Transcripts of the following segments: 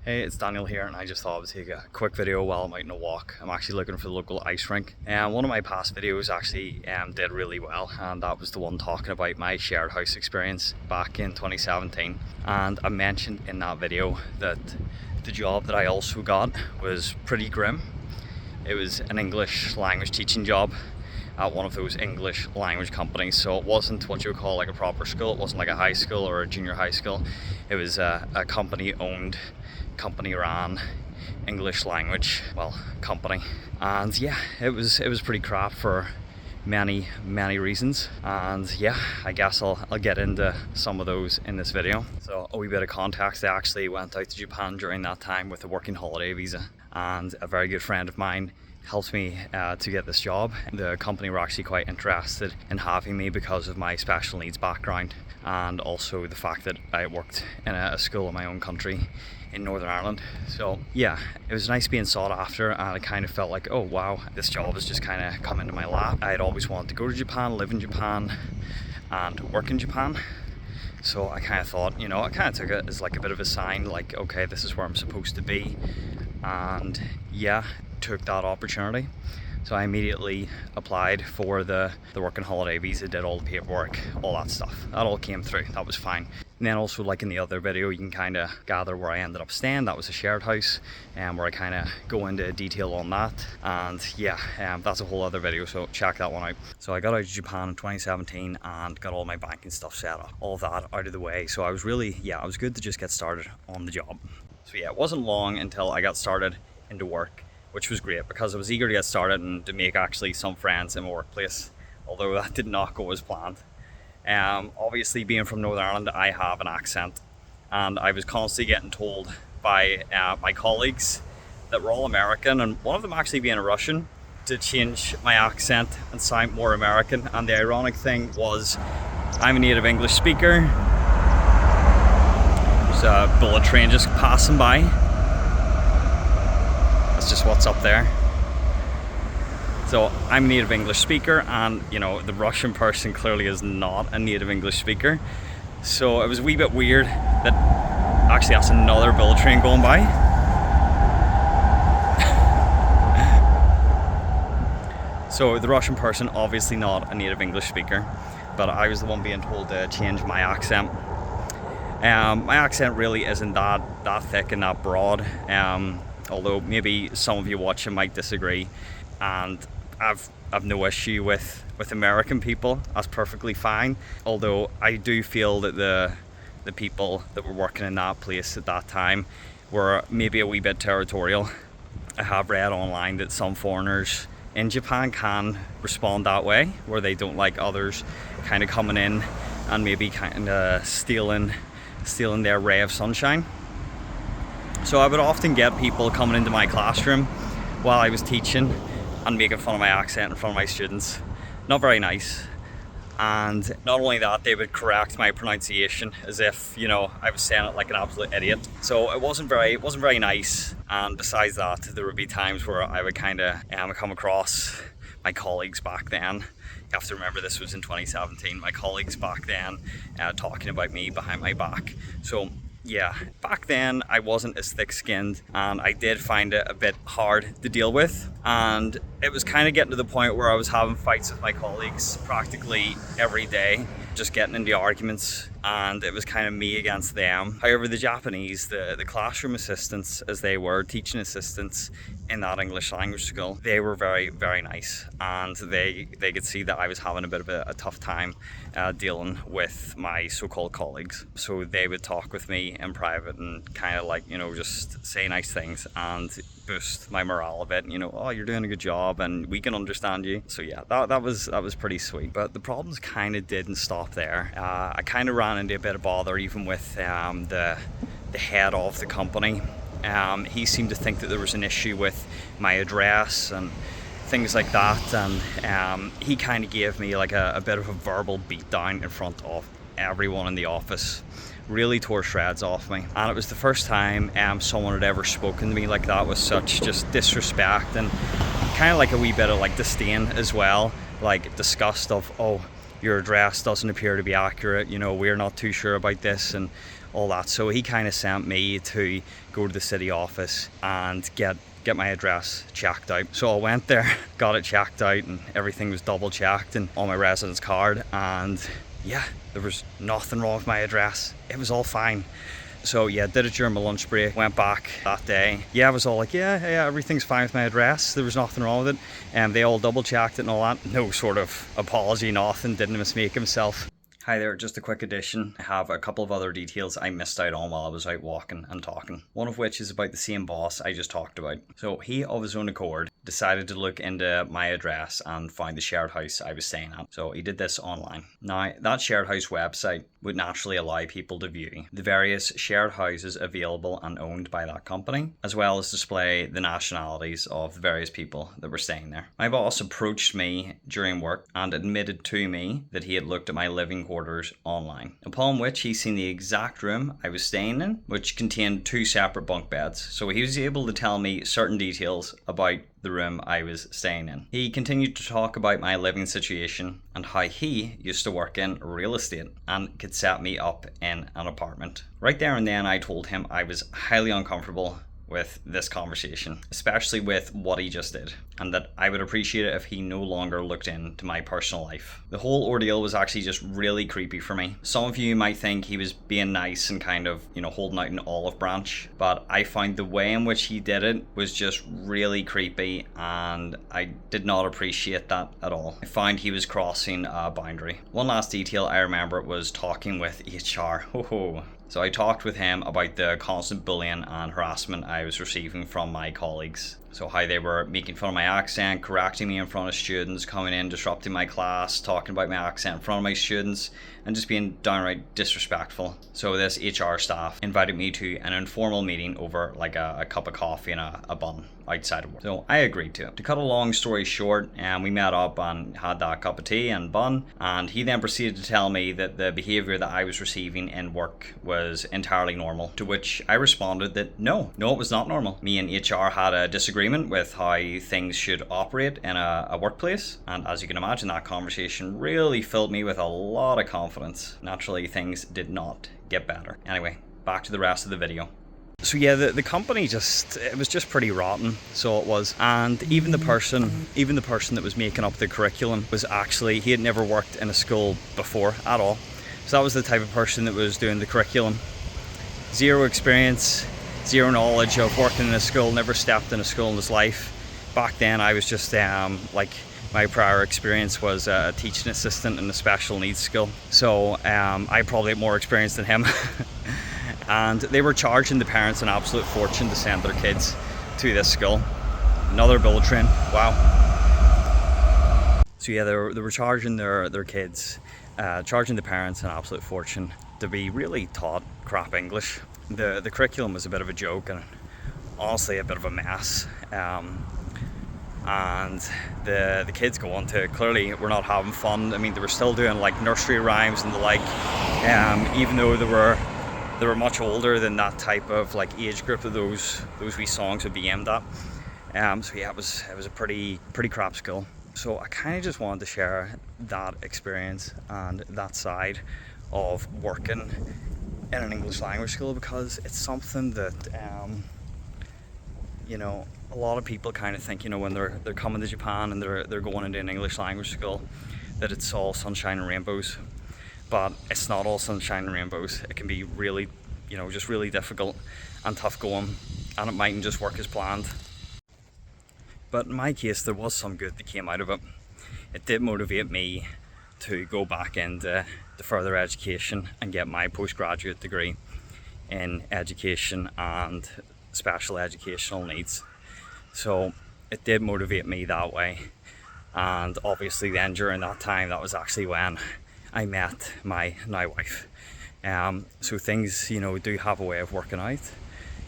Hey, it's Daniel here, and I just thought I would take a quick video while I'm out on a walk. I'm actually looking for the local ice rink. And one of my past videos actually did really well, and that was the one talking about my shared house experience back in 2017. And I mentioned in that video that the job that I also got was pretty grim. It was an English language teaching job at one of those English language companies. So it wasn't what you would call like a proper school. It wasn't like a high school or a junior high school. It was a company owned, company ran English language company. And yeah, it was pretty crap for many reasons, and yeah, I guess I'll get into some of those in this video. So a wee bit of context: I actually went out to Japan during that time with a working holiday visa, and a very good friend of mine helped me to get this job. The company were actually quite interested in having me because of my special needs background, and also the fact that I worked in a school in my own country in Northern Ireland. So yeah, it was nice being sought after, and I kind of felt like, oh wow, this job has just kind of come into my lap. I had always wanted to go to Japan, live in Japan, and work in Japan. So I kind of thought, I kind of took it as like a bit of a sign, like, okay, this is where I'm supposed to be. And yeah, took that opportunity. So I immediately applied for the working holiday visa, did all the paperwork, all that stuff. That all came through, that was fine. And then also, like in the other video, you can kind of gather where I ended up staying. That was a shared house, and where I kind of go into detail on that. And yeah, that's a whole other video, so check that one out. So I got out of Japan in 2017 and got all my banking stuff set up, all of that out of the way. So I was I was good to just get started on the job. So yeah, it wasn't long until I got started into work, which was great because I was eager to get started and to make actually some friends in my workplace, although that did not go as planned. Obviously, being from Northern Ireland, I have an accent, and I was constantly getting told by my colleagues that we're all American, and one of them actually being a Russian, to change my accent and sound more American. And the ironic thing was, I'm a native English speaker. There's a bullet train just passing by. That's just what's up there. So I'm a native English speaker, and the Russian person clearly is not a native English speaker. So it was a wee bit weird that actually that's another bullet train going by. So the Russian person, obviously not a native English speaker, but I was the one being told to change my accent. My accent really isn't that thick and that broad, although maybe some of you watching might disagree, and I've no issue with American people. That's perfectly fine. Although I do feel that the people that were working in that place at that time were maybe a wee bit territorial. I have read online that some foreigners in Japan can respond that way, where they don't like others kind of coming in and maybe kind of stealing their ray of sunshine. So I would often get people coming into my classroom while I was teaching and making fun of my accent in front of my students. Not very nice. And not only that, they would correct my pronunciation as if, I was saying it like an absolute idiot. So it wasn't very nice. And besides that, there would be times where I would kind of come across my colleagues back then. You have to remember this was in 2017. My colleagues back then talking about me behind my back. So yeah, back then I wasn't as thick-skinned, and I did find it a bit hard to deal with, and it was kind of getting to the point where I was having fights with my colleagues practically every day, just getting into arguments, and it was kind of me against them. However, the Japanese, the classroom assistants, as they were, teaching assistants in that English language school, they were very nice, and they could see that I was having a bit of a tough time dealing with my so-called colleagues. So they would talk with me in private and kind of like, just say nice things and boost my morale a bit. Oh, you're doing a good job and we can understand you. So yeah, that was pretty sweet. But the problems kind of didn't stop there. I kind of ran into a bit of bother even with the head of the company. He seemed to think that there was an issue with my address and things like that, and he kind of gave me like a bit of a verbal beatdown in front of everyone in the office. Really tore shreds off me, and it was the first time someone had ever spoken to me like that with such just disrespect and kind of like a wee bit of like disdain as well, like disgust of, oh, your address doesn't appear to be accurate, we're not too sure about this, and all that. So he kind of sent me to go to the city office and get my address checked out. So I went there, got it checked out, and everything was double checked and on my residence card, and yeah, there was nothing wrong with my address. It was all fine. So yeah, did it during my lunch break, went back that day. Yeah, I was all like, yeah, everything's fine with my address. There was nothing wrong with it. And they all double checked it and all that. No sort of apology, nothing, didn't mistake himself. Hi there, just a quick addition. I have a couple of other details I missed out on while I was out walking and talking. One of which is about the same boss I just talked about. So he, of his own accord, decided to look into my address and find the shared house I was staying at. So he did this online. Now, that shared house website would naturally allow people to view the various shared houses available and owned by that company, as well as display the nationalities of the various people that were staying there. My boss approached me during work and admitted to me that he had looked at my living quarters online, upon which he seen the exact room I was staying in, which contained 2 separate bunk beds. So he was able to tell me certain details about the room I was staying in. He continued to talk about my living situation and how he used to work in real estate and could set me up in an apartment. Right there and then I told him I was highly uncomfortable with this conversation, especially with what he just did, and that I would appreciate it if he no longer looked into my personal life. The whole ordeal was actually just really creepy for me. Some of you might think he was being nice and kind of, holding out an olive branch, but I found the way in which he did it was just really creepy, and I did not appreciate that at all. I found he was crossing a boundary. One last detail I remember was talking with HR. So I talked with him about the constant bullying and harassment I was receiving from my colleagues. So how they were making fun of my accent, correcting me in front of students, coming in, disrupting my class, talking about my accent in front of my students, and just being downright disrespectful. So this HR staff invited me to an informal meeting over like a cup of coffee and a bun outside of work. So I agreed to it. To cut a long story short, we met up and had that cup of tea and bun, and he then proceeded to tell me that the behaviour that I was receiving in work was entirely normal, to which I responded that no, it was not normal. Me and HR had a disagreement with how things should operate in a workplace, and as you can imagine, that conversation really filled me with a lot of confidence. Naturally, things did not get better. Anyway, back to the rest of the video. So yeah, the company it was just pretty rotten, so it was. And even the person that was making up the curriculum was actually, he had never worked in a school before at all. So that was the type of person that was doing the curriculum. Zero experience, zero knowledge of working in a school, never stepped in a school in his life. Back then I was just my prior experience was a teaching assistant in a special needs school. So I probably had more experience than him. And they were charging the parents an absolute fortune to send their kids to this school. Another bullet train, wow. So yeah, they were charging their kids, charging the parents an absolute fortune to be really taught crap English. The curriculum was a bit of a joke and honestly a bit of a mess. And the kids go on to, clearly were not having fun. I mean, they were still doing like nursery rhymes and the like, even though they were much older than that type of like age group that those wee songs would be aimed at. So yeah, it was a pretty crap school. So I kind of just wanted to share that experience and that side of working in an English language school, because it's something that a lot of people kind of think, when they're coming to Japan and they're going into an English language school, that it's all sunshine and rainbows. But it's not all sunshine and rainbows. It can be really, just really difficult and tough going, and it mightn't just work as planned. But in my case, there was some good that came out of it. It did motivate me to go back into further education and get my postgraduate degree in education and special educational needs. So it did motivate me that way. And obviously then during that time, that was actually when I met my now wife. So things, do have a way of working out.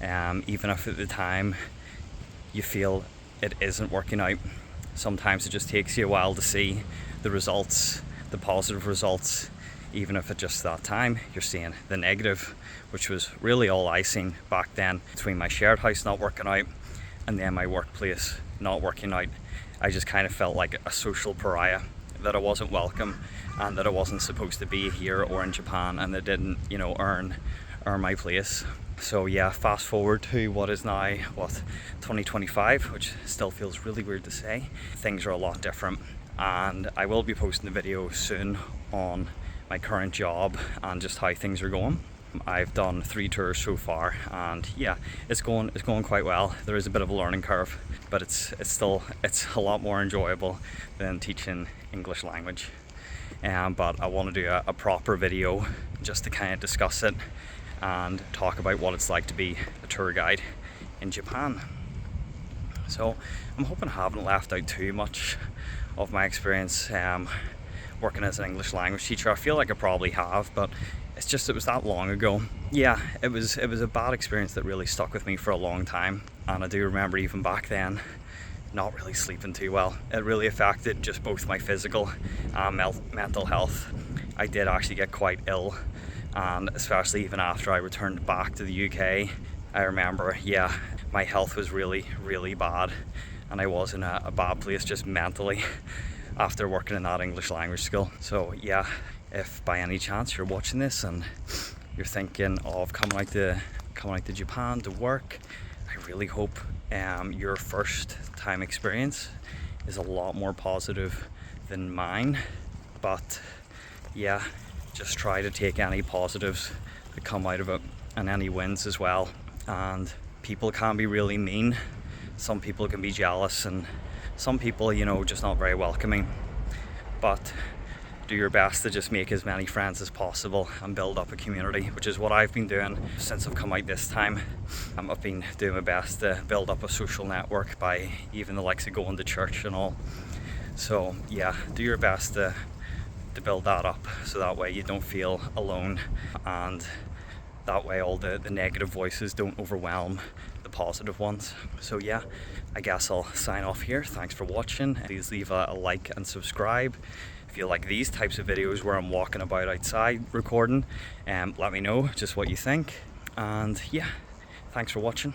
Even if at the time you feel it isn't working out, sometimes it just takes you a while to see the results, the positive results, even if at just that time you're seeing the negative, which was really all I seen back then. Between my shared house not working out and then my workplace not working out, I just kind of felt like a social pariah, that I wasn't welcome and that I wasn't supposed to be here or in Japan, and that didn't, earn earn my place. So yeah, fast forward to what is now, 2025, which still feels really weird to say. Things are a lot different, and I will be posting a video soon on my current job and just how things are going. I've done 3 tours so far, and yeah, it's going quite well. There is a bit of a learning curve, but it's a lot more enjoyable than teaching English language. But I want to do a proper video just to kind of discuss it and talk about what it's like to be a tour guide in Japan. So I'm hoping I haven't left out too much of my experience working as an English language teacher. I feel like I probably have, but it was that long ago. Yeah, it was a bad experience that really stuck with me for a long time, and I do remember even back then not really sleeping too well. It really affected just both my physical and mental health. I did actually get quite ill, and especially even after I returned back to the UK, I remember, yeah, my health was really, really bad, and I was in a bad place just mentally after working in that English language school. So yeah, if by any chance you're watching this and you're thinking of coming out to Japan to work, I really hope your first time experience is a lot more positive than mine. But yeah, just try to take any positives that come out of it and any wins as well. And people can be really mean. Some people can be jealous, and some people, just not very welcoming. But do your best to just make as many friends as possible and build up a community, which is what I've been doing since I've come out this time. I've been doing my best to build up a social network by even the likes of going to church and all. So yeah, do your best to build that up, so that way you don't feel alone, and that way all the negative voices don't overwhelm the positive ones. So yeah, I guess I'll sign off here. Thanks for watching. Please leave a like and subscribe if you like these types of videos where I'm walking about outside recording. Let me know just what you think, and yeah, thanks for watching.